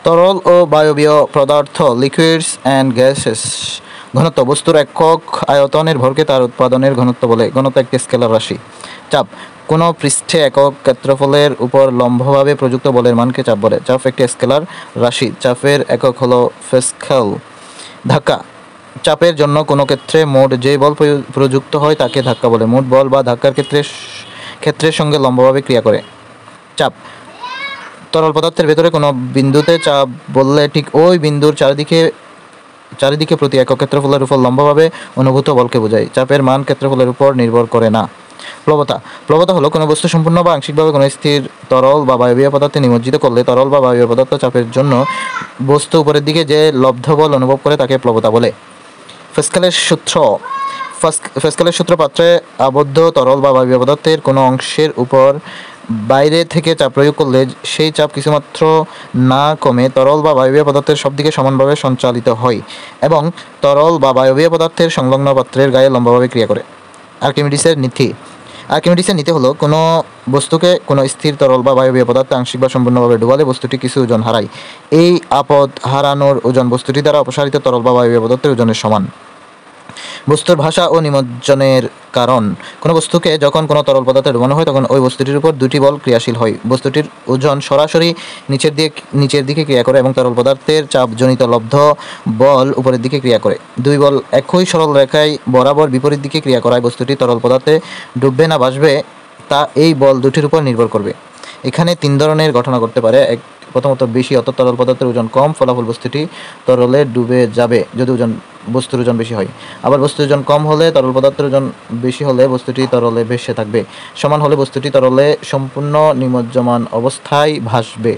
তরল ও বায়বীয় পদার্থ লিকুইডস অ্যান্ড গ্যাসেস। ঘনত্ব বস্তুর একক আয়তনের ভরকে তার উৎপাদনের ঘনত্ব বলে। ঘনত্ব একটি স্কেলার রাশি। চাপ কোনো পৃষ্ঠে একক ক্ষেত্রফলের উপর লম্বভাবে প্রযুক্ত বলের মানকে চাপ বলে। চাপ একটি স্কেলার রাশি। চাপের একক হলো প্যাসকেল। ধাক্কা চাপের জন্য কোনো ক্ষেত্রে মোট যে বল প্রযুক্ত হয় তাকে ধাক্কা বলে। মোট বল বা ধাক্কার ক্ষেত্রের সঙ্গে লম্বভাবে ক্রিয়া করে। চাপ তরল পদার্থের ভেতরে কোনো বিন্দুতে চাপ বললে ঠিক ওই বিন্দুর চারিদিকে প্রতি একক ক্ষেত্রফলের উপর লম্বভাবে অনুভূত বলকে বোঝায়। চাপের মান ক্ষেত্রফলের উপর নির্ভর করে না। প্লবতা হলো কোনো বস্তু সম্পূর্ণ বা আংশিকভাবে কোনো স্থির তরল বা বায়বীয় পদার্থে নিমজ্জিত করলে তরল বা বায়বীয় পদার্থ চাপের জন্য বস্তু উপরের দিকে যে লব্ধ বল অনুভব করে তাকে প্লবতা বলে। প্যাসকেলের সূত্র পাত্রে আবদ্ধ তরল বা বায়বীয় পদার্থের কোনো অংশের উপর বাইরে থেকে চাপ প্রয়োগ করলে সেই চাপ কিছুমাত্র না কমে তরল বা বায়বীয় পদার্থের সব দিকে সমানভাবে সঞ্চালিত হয় এবং তরল বা বায়বীয় পদার্থের সংলগ্ন পাত্রের গায়ে লম্বভাবে ক্রিয়া করে। আর্কিমিডিসের নীতি হলো কোনো বস্তুকে কোনো স্থির তরল বা বায়বীয় পদার্থ আংশিক বা সম্পূর্ণভাবে ডুবালে বস্তুটি কিছু ওজন হারায়। এই আপদ হারানোর ওজন বস্তুটি দ্বারা অপসারিত তরল বা বায়বীয় পদার্থের ওজনের সমান। বস্তুর ভাষা ও নিমজ্জনের কারণ কোনো বস্তুকে যখন কোনো তরল পদার্থে ডুবানো হয় তখন ওই বস্তুটির উপর দুটি বল ক্রিয়াশীল হয়। বস্তুটির ওজন সরাসরি নিচের দিকে ক্রিয়া করে এবং তরল পদার্থের চাপজনিত লব্ধ বল উপরের দিকে ক্রিয়া করে। দুই বল একই সরল রেখায় বরাবর বিপরীত দিকে ক্রিয়া করায় বস্তুটি তরল পদার্থে ডুববে না ভাসবে তা এই বল দুটির উপর নির্ভর করবে। এখানে তিন ধরনের ঘটনা ঘটতে পারে। প্রথমত বেশি অর্থাৎ তরল পদার্থের ওজন কম, ফলাফল বস্তুটি তরলে ডুবে যাবে যদি বস্তুর ওজন বেশি হয়। আবার বস্তুর ওজন কম হলে তরল পদার্থের ওজন বেশি হলে বস্তুটি তরলে ভেসে থাকবে। সমান হলে বস্তুটি তরলে সম্পূর্ণ নিমজ্জমান অবস্থায় ভাসবে।